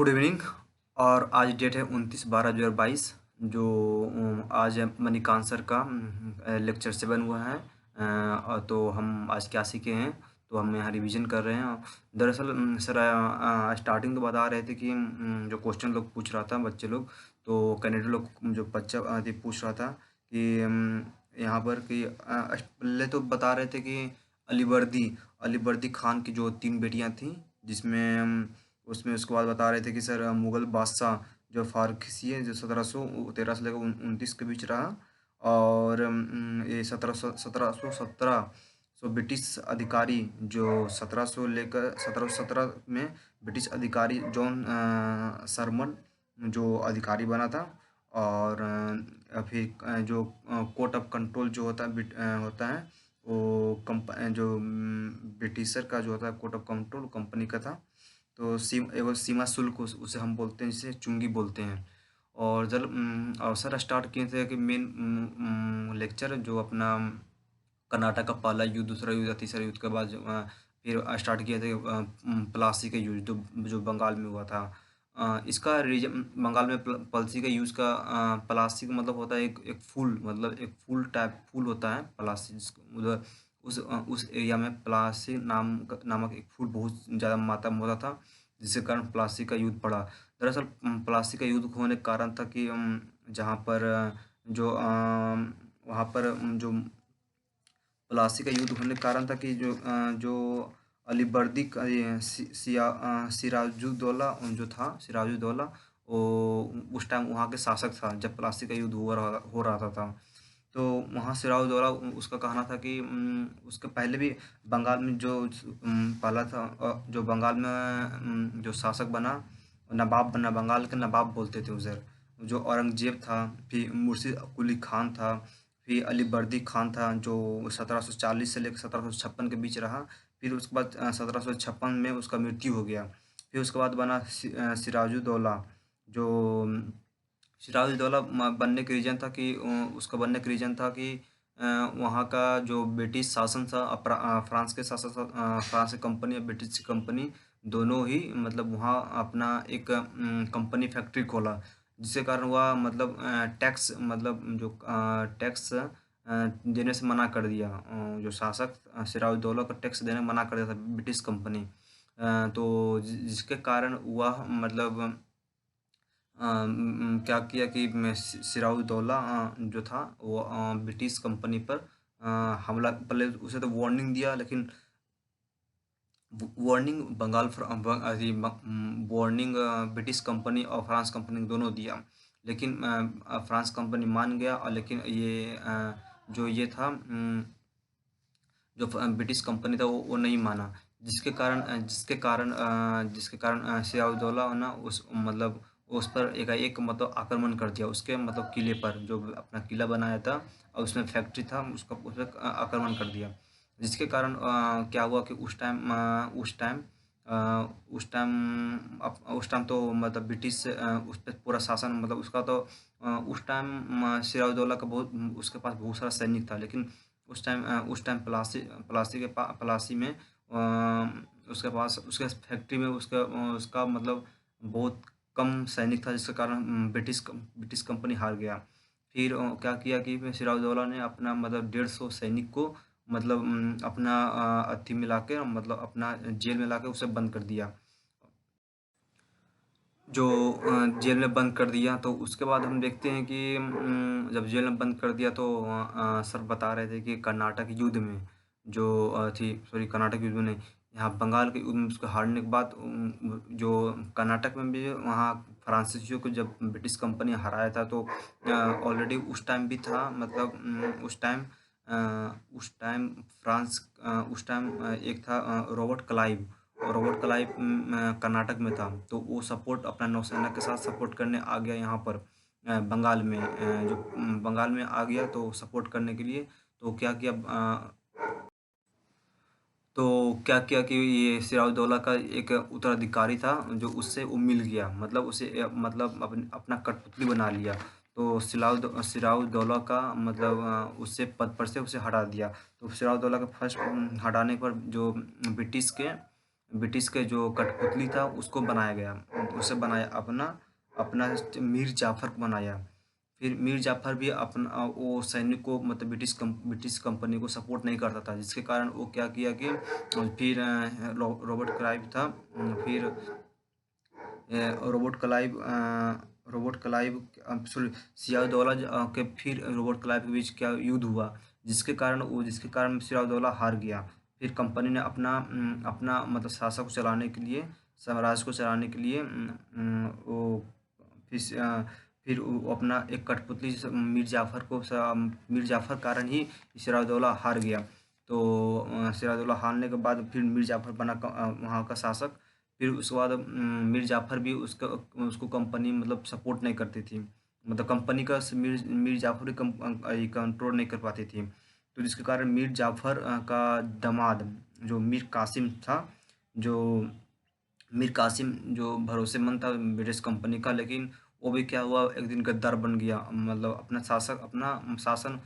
Good evening. और आज date है 29/12/2022। जो आज मणिकांत सर का लेक्चर 7 हुआ है। और तो हम आज क्या सीखे हैं, तो हम यहाँ रिवीजन कर रहे हैं। दरअसल सर स्टार्टिंग तो बता रहे थे कि जो क्वेश्चन लोग पूछ रहा था बच्चे लोग, तो कैंडिडेट लोग जो बच्चा पूछ रहा था कि यहाँ पर कि पहले तो बता रहे थे कि अलीवर्दी अलीवर्दी खान की जो 3 बेटियां थीं, जिसमें उसमें उसके बाद बता रहे थे कि सर मुग़ल बादशाह जो फ़ारुख़ी है, जो 1713 से लेकर 29 के बीच रहा। और ये 1717 ब्रिटिश अधिकारी जो 1700 लेकर 1717 में ब्रिटिश अधिकारी जॉन सरमन जो अधिकारी बना था। और फिर जो कोर्ट ऑफ कंट्रोल जो होता है वो जो ब्रिटिशर का जो होता है कोर्ट ऑफ कंट्रोल कंपनी का था। तो एगो सीमा शुल्क उसे हम बोलते हैं, जिसे चुंगी बोलते हैं। और जब अवसर स्टार्ट किए थे कि मेन लेक्चर जो अपना कर्नाटक का पहला युद्ध, दूसरा युद्ध, तीसरा युद्ध के बाद फिर स्टार्ट किए थे प्लासी का युद्ध जो बंगाल में हुआ था। इसका रीजन बंगाल में पलसी का यूज़ का प्लासी का मतलब होता है एक फूल, मतलब एक फूल टाइप फूल होता है प्लासी, उधर उस एरिया में प्लासी नामक एक फूल बहुत ज़्यादा मात्रा में होता था, जिसके कारण प्लासी का युद्ध पड़ा। दरअसल प्लासी का युद्ध होने का कारण था कि जहाँ पर वहाँ पर जो प्लासी का युद्ध होने का कारण था कि जो अलीवर्दी का सिराजुद्दौला जो था, सिराजुद्दौला वो उस टाइम वहाँ के शासक था जब प्लासी का युद्ध हो रहा था। तो वहाँ सिराजुद्दौला उसका कहना था कि उसके पहले भी बंगाल में जो पहला था, जो बंगाल में जो शासक बना, नवाब बना, बंगाल के नवाब बोलते थे उधर, जो औरंगजेब था, फिर मुर्शिद कुली खान था, फिर अलीवर्दी खान था जो 1740 से लेकर 1756 के बीच रहा। फिर उसके बाद 1756 में उसका मृत्यु हो गया। फिर उसके बाद बना सिराजुद्दौला। जो सिराजुद्दौला बनने के रीज़न था कि उसका बनने का रीज़न था कि वहाँ का जो ब्रिटिश शासन था, फ्रांस के शासन फ्रांस की कंपनी और ब्रिटिश की कंपनी दोनों ही मतलब वहाँ अपना एक कंपनी फैक्ट्री खोला, जिसके कारण वह मतलब टैक्स मतलब जो टैक्स देने से मना कर दिया। जो शासक सिराजुद्दौला को टैक्स देने मना कर दिया था ब्रिटिश कंपनी। तो जिसके कारण वह मतलब क्या किया कि सिराजुद्दौला जो था वो ब्रिटिश कंपनी पर हमला, पहले उसे तो वार्निंग दिया, लेकिन वार्निंग वार्निंग ब्रिटिश कंपनी और फ्रांस कंपनी दोनों दिया, लेकिन फ्रांस कंपनी मान गया। और लेकिन ये जो ये था जो ब्रिटिश कंपनी था वो नहीं माना, जिसके कारण सिराजुद्दौला ना उस मतलब उस पर एकाएक मतलब आक्रमण कर दिया, उसके मतलब किले पर, जो अपना किला बनाया था और उसमें फैक्ट्री था, उसका उस पर आक्रमण कर दिया। जिसके कारण क्या हुआ कि उस टाइम तो मतलब ब्रिटिश उस पर पूरा शासन, मतलब उसका तो उस टाइम सिराजुद्दौला का उसके पास बहुत सारा सैनिक था, लेकिन उस टाइम प्लासी में उसके पास उसके फैक्ट्री में उसका मतलब बहुत कम सैनिक था, जिसके कारण ब्रिटिश कंपनी हार गया। फिर क्या किया कि फिर सिराजुद्दौला ने अपना मतलब 150 सैनिक को मतलब अपना अथी में लाके, मतलब अपना जेल में लाके उसे बंद कर दिया। जो जेल में बंद कर दिया, तो उसके बाद हम देखते हैं कि जब जेल में बंद कर दिया तो सर बता रहे थे कि कर्नाटक युद्ध में कर्नाटक युद्ध में नहीं, यहाँ बंगाल के युद्ध में उसको हारने के बाद जो कर्नाटक में भी वहाँ फ्रांसीसियों को जब ब्रिटिश कंपनी हराया था, तो ऑलरेडी उस टाइम भी था, मतलब उस टाइम एक था रॉबर्ट क्लाइव। और रॉबर्ट क्लाइव कर्नाटक में था, तो वो सपोर्ट अपना नौसेना के साथ सपोर्ट करने आ गया यहाँ पर बंगाल में। जो बंगाल में आ गया तो सपोर्ट करने के लिए, तो क्या किया कि ये सिराजुद्दौला का एक उत्तराधिकारी था, जो उससे वो मिल गया, मतलब उसे मतलब अपना कठपुतली बना लिया। तो सिराजुद्दौला का मतलब उससे पद पर से उसे हटा दिया। तो सिराजुद्दौला का फर्स्ट हटाने पर जो ब्रिटिश के जो कठपुतली था उसको बनाया गया, उसे बनाया अपना अपना मीर जाफ़र को बनाया। फिर मीर जाफ़र भी अपना वो सैनिक को मतलब ब्रिटिश कंपनी को सपोर्ट नहीं करता था, जिसके कारण वो क्या किया कि फिर रॉबर्ट क्लाइव था, फिर रोबोट क्लाइव सॉरी सिराजउद्दौला के फिर रोबोट क्लाइव के बीच क्या युद्ध हुआ, जिसके कारण सिराजउद्दौला हार गया। फिर कंपनी ने अपना मतलब शासक को चलाने के लिए, साम्राज्य को चलाने के लिए वो फिर वो अपना एक कठपुतली मीर जाफ़र कारण ही सिराजउद्दौला हार गया। तो सिराजउद्दौला हारने के बाद फिर मीर जाफ़र बना वहाँ का शासक। फिर उसके बाद मीर जाफ़र भी उसको कंपनी मतलब सपोर्ट नहीं करती थी, मतलब कंपनी का मीर जाफ़र कंट्रोल नहीं कर पाती थी। तो जिसके कारण मीर जाफ़र का दामाद जो मीर कासिम था, जो मीर कासिम जो भरोसेमंद था ब्रिटिश कंपनी का, लेकिन वो भी क्या हुआ, एक दिन गद्दार बन गया, मतलब अपना शासन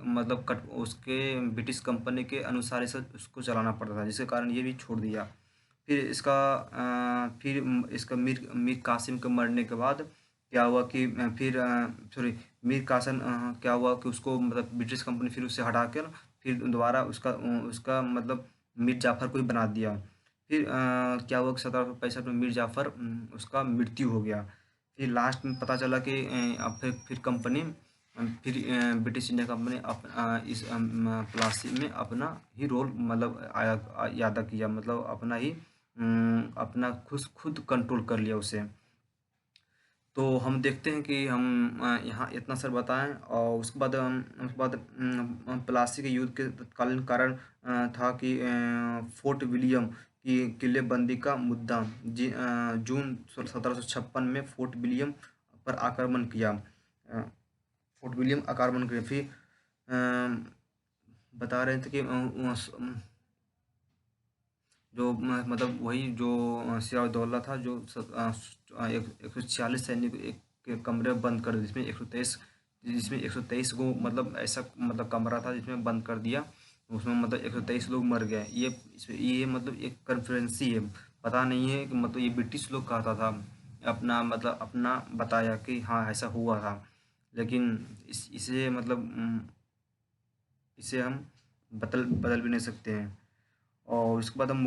मतलब उसके ब्रिटिश कंपनी के अनुसार से उसको चलाना पड़ता था, जिसके कारण ये भी छोड़ दिया। फिर इसका मीर मीर कासिम के मरने के बाद क्या हुआ कि मीर कासिम क्या हुआ कि उसको मतलब ब्रिटिश कंपनी फिर उसे हटाकर फिर दोबारा उसका मतलब मीर जाफ़र को ही बना दिया। फिर क्या हुआ कि 1765 में मीर जाफ़र उसका मृत्यु हो गया। फिर लास्ट में पता चला कि फिर कंपनी ब्रिटिश इंडिया कंपनी इस प्लासी में अपना ही रोल मतलब अदा किया, मतलब अपना खुद कंट्रोल कर लिया उसे। तो हम देखते हैं कि हम यहाँ इतना सर बताएं, और उसके बाद प्लासी के युद्ध के तत्कालीन कारण था कि फोर्ट विलियम की किलेबंदी का मुद्दा जून 1756 में फोर्ट विलियम पर आक्रमण किया। फोर्ट विलियम आक्रमण किया। फिर बता रहे थे कि जो मतलब वही जो सिराजउद्दौला था, जो 146 सैनिक एक कमरे में बंद कर दिया, जिसमें 123 को मतलब ऐसा मतलब कमरा था जिसमें बंद कर दिया, उसमें मतलब 123 लोग मर गए। ये मतलब एक कन्फ्रेंसी है, पता नहीं है कि मतलब ये ब्रिटिश लोग कहता था, अपना बताया कि हाँ ऐसा हुआ था, लेकिन इसे हम बदल भी नहीं सकते हैं। और उसके बाद हम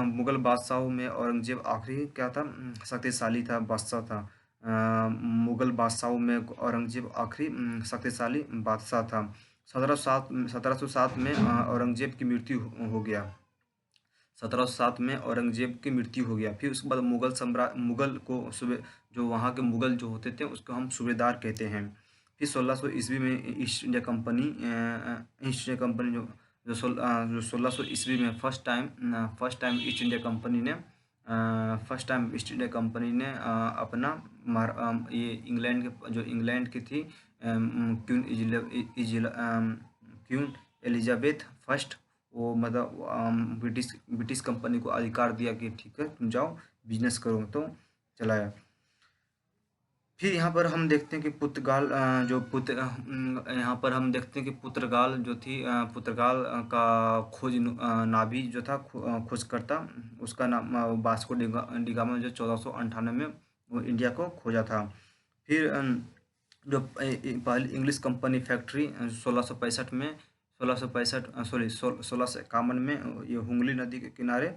मुगल बादशाहों में औरंगजेब आखिरी क्या था, शक्तिशाली था बादशाह था। मुगल बादशाहों में औरंगजेब आखिरी शक्तिशाली बादशाह था। 1707 में औरंगजेब की मृत्यु हो गया। 1707 में औरंगजेब की मृत्यु हो गया। फिर उसके बाद मुगल को जो वहाँ के मुगल जो होते थे उसको हम सूबेदार कहते हैं। फिर 1600 ईस्वी में ईस्ट इंडिया कंपनी जो 1600 ईस्वी में first time east India company ने ये इंग्लैंड की थी क्वीन एलिजाबेथ फर्स्ट, वो मतलब ब्रिटिश कंपनी को अधिकार दिया कि ठीक है तुम जाओ बिजनेस करो, तो चलाया। फिर यहाँ पर हम देखते हैं कि यहाँ पर हम देखते हैं कि पुर्तगाल जो थी पुर्तगाल का खोज नाभी जो था खोजकर्ता, उसका नाम वास्को डिगामा, जो 1498 में वो इंडिया को खोजा था। फिर जो पहली इंग्लिश कंपनी फैक्ट्री 1651 में ये हुगली नदी के किनारे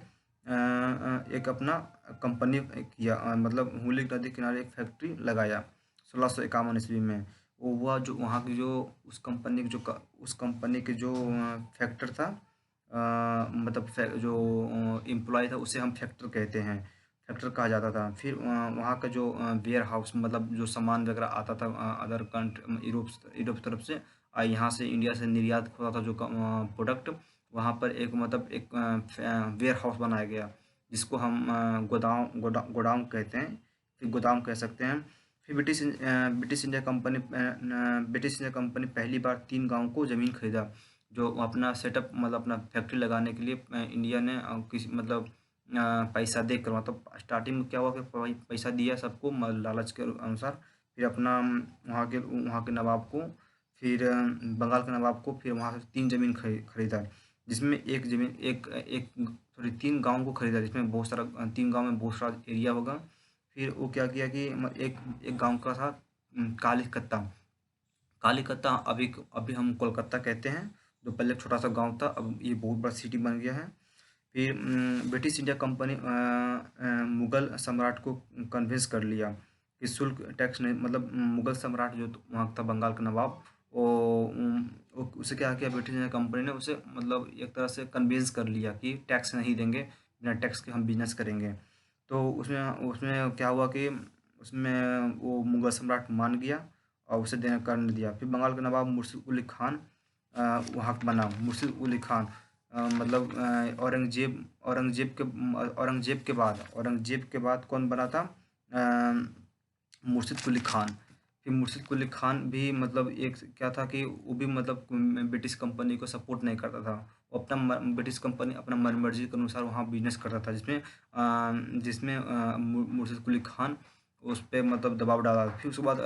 एक अपना कंपनी किया, मतलब हुगली नदी के किनारे एक फैक्ट्री लगाया 1651 ईस्वी में। वो हुआ जो वहाँ की जो उस कंपनी के जो फैक्टर था, मतलब जो एम्प्लॉय था उसे हम फैक्टर कहते हैं, फैक्टर कहा जाता था। फिर वहाँ का जो वेयर हाउस, मतलब जो सामान वगैरह आता था अदर कंट्री यूरोप तरफ से, यहाँ से इंडिया से निर्यात होता था जो प्रोडक्ट, वहाँ पर एक वेयर हाउस बनाया गया, जिसको हम गोदाम कहते हैं, फिर गोदाम कह सकते हैं। फिर ब्रिटिश इंडिया कंपनी पहली बार 3 गाँव को ज़मीन खरीदा, जो अपना सेटअप मतलब अपना फैक्ट्री लगाने के लिए इंडिया ने किसी मतलब पैसा देकर, मतलब स्टार्टिंग में क्या हुआ कि पैसा दिया सबको लालच के अनुसार। फिर अपना वहाँ के नवाब को, फिर बंगाल के नवाब को, फिर वहाँ से 3 ज़मीन खरीदा, जिसमें एक ज़मीन एक एक सॉरी 3 गाँव को खरीदा, जिसमें बहुत सारा 3 गाँव में बहुत सारा एरिया होगा। फिर वो क्या किया कि एक एक गाँव का था कालीकत्ता। कालीकत्ता अभी अभी हम कोलकाता कहते हैं, जो पहले एक छोटा सा गाँव था, अब ये बहुत बड़ा सिटी बन गया है। फिर ब्रिटिश इंडिया कंपनी मुगल सम्राट को कन्विंस कर लिया कि शुल्क टैक्स नहीं, मतलब मुगल सम्राट जो वहाँ था बंगाल का नवाब, उसे क्या किया, ब्रिटिश इंडिया कंपनी ने उसे मतलब एक तरह से कन्विंस कर लिया कि टैक्स नहीं देंगे, बिना टैक्स के हम बिजनेस करेंगे। तो उसमें उसमें क्या हुआ कि उसमें वो मुगल सम्राट मान गया और उसे देना करने दिया। फिर बंगाल का नवाब मुर्शिद कुली खान वहाँ का बना। मुर्शिद कुली खान मतलब औरंगजेब के बाद कौन बना था? मुर्शिद कुली खान। फिर मुर्शिद कुली खान भी मतलब एक क्या था कि वो भी मतलब ब्रिटिश कंपनी को सपोर्ट नहीं करता था। वो अपना ब्रिटिश कंपनी अपना मनमर्जी के अनुसार वहाँ बिजनेस करता था, जिसमें मुर्शिद कुली खान उस पर मतलब दबाव डाला। फिर उसके बाद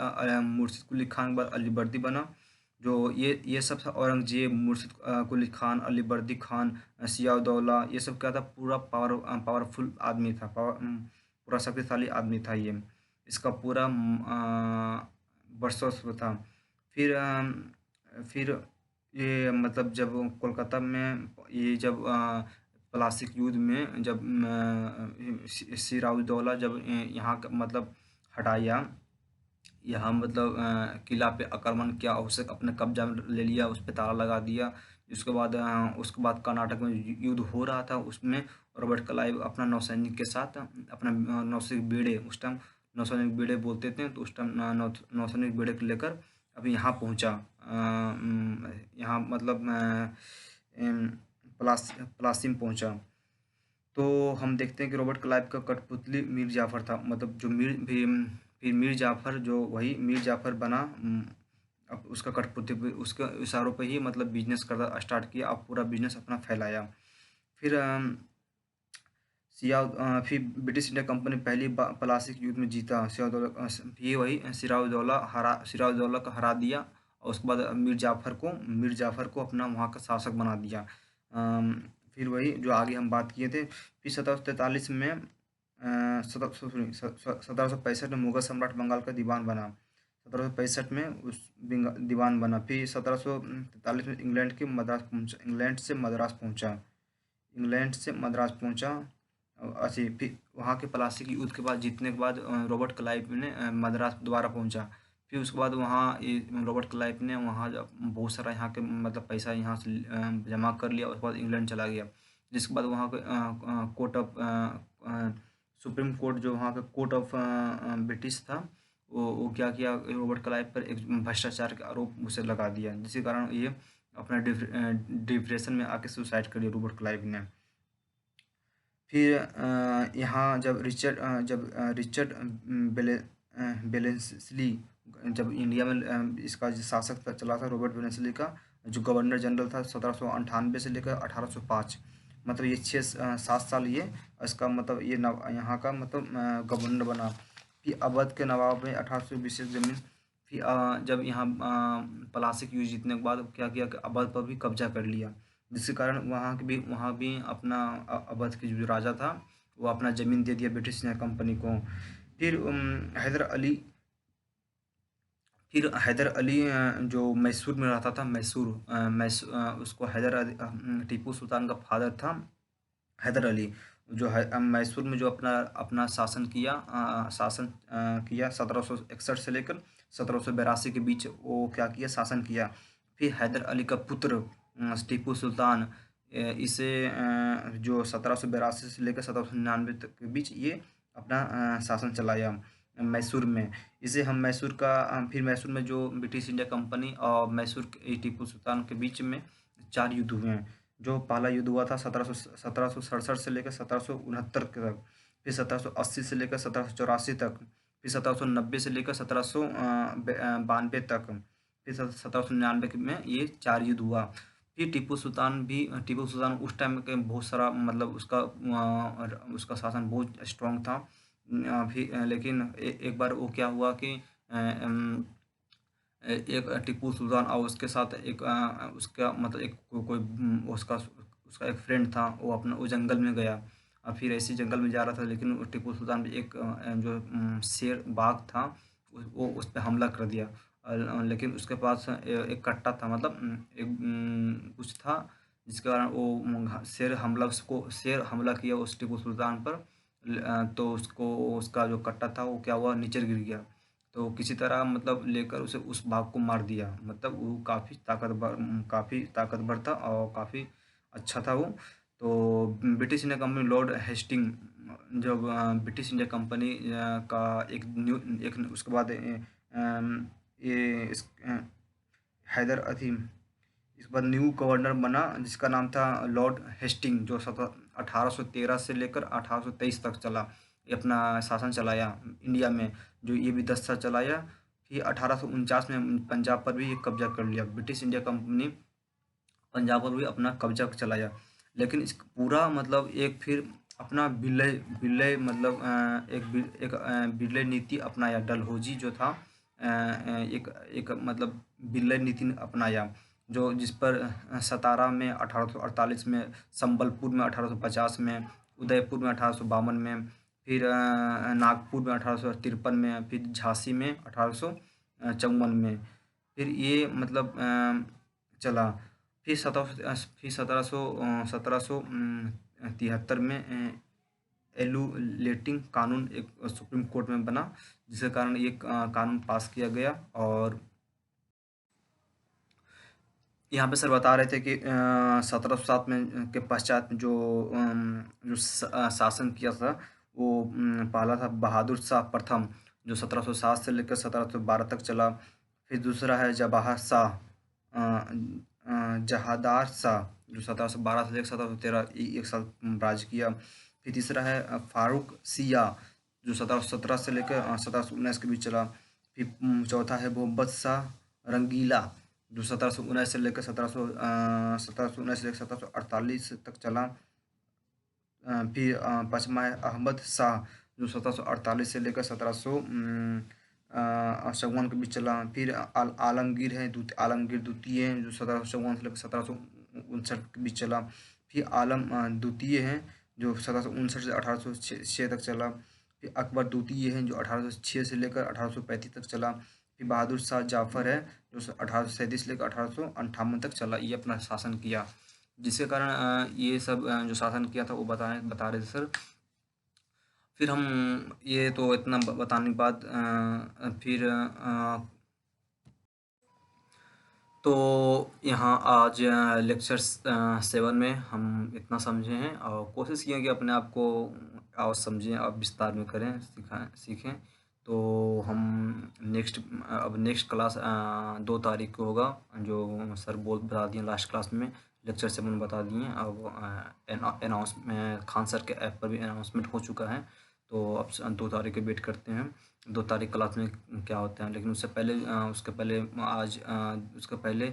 मुर्शिद कुली खान के बाद अली बर्दी बना। जो ये सब था औरंगजेब, मुर्शिद कुली खान, अली बर्दी खान, सियाउद्दौला, ये सब क्या था, पूरा पावरफुल आदमी था, पूरा शक्तिशाली आदमी था ये। इसका पूरा वर्चस्व था। फिर फिर ये मतलब जब कोलकाता में ये जब प्लासिक युद्ध में जब सिराजुद्दौला जब यहाँ का मतलब हटाया, यहाँ मतलब किला पे आक्रमण किया, उसे अपने कब्जा में ले लिया, उस पे ताला लगा दिया। उसके बाद कर्नाटक में युद्ध हो रहा था, उसमें रॉबर्ट क्लाइव अपना नौसैनिक के साथ अपना नौसैनिक बेड़े, उस टाइम नौसैनिक बेड़े बोलते थे, तो उस टाइम नौसैनिक बेड़े को लेकर अभी यहाँ पहुँचा। यहाँ मतलब पलासी में पहुँचा। तो हम देखते हैं कि रॉबर्ट क्लाइव का कठपुतली मीर जाफर था, मतलब जो फिर मीर जाफर जो वही मीर जाफर बना। अब उसका कठपुतली उसके इशारों पे ही मतलब बिजनेस करना स्टार्ट किया, अब पूरा बिजनेस अपना फैलाया। फिर फिर ब्रिटिश इंडिया कंपनी पहली प्लासिक युद्ध में जीता। ये वही सिराजुद्दौला को हरा दिया, और उसके बाद मीर जाफर को अपना वहाँ का शासक बना दिया। फिर वही जो आगे हम बात किए थे। फिर 1743 में 1765 में मुगल सम्राट बंगाल का दीवान बना। 1765 में दीवान बना। फिर 1743 में इंग्लैंड से मद्रास पहुंचा। अच्छी फिर वहाँ के प्लासी की युद्ध के बाद जीतने के बाद रॉबर्ट क्लाइव ने मद्रास दोबारा पहुंचा। फिर उसके बाद वहाँ रॉबर्ट क्लाइव ने वहाँ बहुत सारा यहाँ के मतलब पैसा यहाँ से जमा कर लिया, उसके बाद इंग्लैंड चला गया। जिसके बाद वहाँ के कोर्ट ऑफ सुप्रीम कोर्ट, जो वहाँ का कोर्ट ऑफ ब्रिटिश था, वो क्या किया, रॉबर्ट क्लाइव पर एक भ्रष्टाचार का आरोप उसे लगा दिया, जिसके कारण ये अपना डिप्रेशन में आके सुसाइड कर लिया रॉबर्ट क्लाइव ने। फिर यहाँ जब रिचर्ड बेलेंसली जब इंडिया में इसका जो शासक चला था, रॉबर्ट बेलेंसली का जो गवर्नर जनरल था 1798 से लेकर 1805, मतलब ये 7 साल ये इसका मतलब ये यहाँ का मतलब गवर्नर बना। फिर अवध के नवाब में 1820 जमीन। फिर जब यहाँ प्लासिक युद्ध जीतने के बाद क्या किया कि अवध पर भी कब्जा कर लिया, जिसके कारण वहाँ भी अपना अवध के जो राजा था वो अपना ज़मीन दे दिया ब्रिटिश कंपनी को। फिर हैदर अली जो मैसूर में रहता था, उसको टीपू सुल्तान का फादर था हैदर अली, जो है मैसूर में जो अपना शासन किया 1761 से लेकर 1782 के बीच वो क्या किया, शासन किया। फिर हैदर अली का पुत्र टीपू सुल्तान इसे जो 1782 से लेकर 1799 तक के बीच ये अपना शासन चलाया मैसूर में। इसे हम फिर मैसूर में जो ब्रिटिश इंडिया कंपनी और मैसूर टीपू सुल्तान के बीच में 4 युद्ध हुए हैं। जो पहला युद्ध हुआ था 1767 से लेकर 1769 तक, फिर 1780 से लेकर 1784 तक, फिर 1790 से लेकर 1792 तक, फिर 1799 में ये 4 युद्ध हुआ। फिर टीपू सुल्तान उस टाइम के बहुत सारा मतलब उसका शासन बहुत स्ट्रॉन्ग था। फिर लेकिन एक बार वो क्या हुआ कि एक टीपू सुल्तान और उसके साथ एक उसका मतलब एक कोई उसका एक फ्रेंड था, वो जंगल में गया। फिर ऐसे जंगल में जा रहा था, लेकिन टीपू सुल्तान पे एक जो शेर बाघ था, वो उस पे हमला कर दिया। लेकिन उसके पास एक कट्टा था, मतलब एक कुछ था जिसके कारण वो शेर हमला किया उस टीपू सुल्तान पर। तो उसका जो कट्टा था वो क्या हुआ, नीचे गिर गया। तो किसी तरह मतलब लेकर उसे उस बाघ को मार दिया। मतलब वो काफ़ी ताकतवर था और काफ़ी अच्छा था वो। तो British India company lord Hastings, जब ब्रिटिश इंडिया कंपनी का एक उसके बाद ये हैदर अथी इसके बाद न्यू गवर्नर बना जिसका नाम था लॉर्ड हेस्टिंग, जो 1813 से लेकर 1823 तक चला। ये अपना शासन चलाया इंडिया में, जो ये भी 10 साल चलाया। फिर 1849 में पंजाब पर भी ये कब्जा कर लिया। ब्रिटिश इंडिया कंपनी पंजाब पर भी अपना कब्जा चलाया। लेकिन इस पूरा मतलब एक फिर अपना विलय विलय मतलब विलय नीति अपनाया। डलहौजी जो था एक एक मतलब विलय नीति अपनाया, जो जिस पर सतारा में 1848 में, संबलपुर में 1850 में, उदयपुर में 1852 में, फिर नागपुर में 1853 में, फिर झांसी में 1854 में। फिर ये मतलब चला। फिर 1773 में एलुलेटिंग कानून एक सुप्रीम कोर्ट में बना, जिसके कारण ये कानून पास किया गया। और यहाँ पे सर बता रहे थे कि 1707 में के पश्चात जो शासन किया था वो पहला था बहादुर शाह प्रथम, जो 1707 से लेकर 1712 तक चला। फिर दूसरा है जहादार शाह, जो 1712 से लेकर 1713 एक साल राज किया। फिर तीसरा है फारूक सिया, जो 1717 से लेकर 1719 के बीच चला। फिर चौथा है मोहम्मद शाह रंगीला, जो 1719 से लेकर 1719 से लेकर 1748 तक चला। फिर पाँचवा है अहमद शाह, जो 1748 से लेकर 1754 के बीच चला। फिर आलमगीर है आलमगीर द्वितीय है, जो 1754 से लेकर 1759 के बीच चला। फिर आलम द्वितीय है, जो 1759 से 1806 तक चला। फिर अकबर द्वितीय है, जो 1806 से लेकर 1835 तक चला। फिर बहादुर शाह जाफर है, जो 1837 से लेकर 1858 तक चला। ये अपना शासन किया, जिसके कारण ये सब जो शासन किया था वो बता रहे थे सर। फिर हम ये तो इतना बताने के बाद फिर तो यहाँ आज लेक्चर 7 में हम इतना समझे हैं और कोशिश किए कि अपने आप को और समझें और विस्तार में करें, सीखें। तो हम नेक्स्ट क्लास 2 तारीख को होगा, जो सर बता दिए लास्ट क्लास में। लेक्चर 7 बता दिए। अब अनाउंसमेंट खान सर के ऐप पर भी अनाउंसमेंट हो चुका है। तो अब 2 तारीख के वेट करते हैं 2 तारीख क्लास में क्या होता है। लेकिन उससे पहले उसके पहले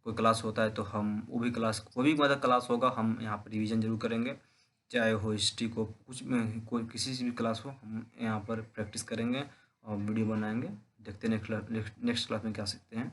कोई क्लास होता है तो हम वो भी क्लास, कोई भी मतलब क्लास होगा, हम यहाँ पर रिवीजन जरूर करेंगे। चाहे हो हिस्ट्री को कोई किसी से भी क्लास हो, हम यहाँ पर प्रैक्टिस करेंगे और वीडियो बनाएंगे। देखते हैं नेक्स्ट क्लास में क्या सीखते हैं।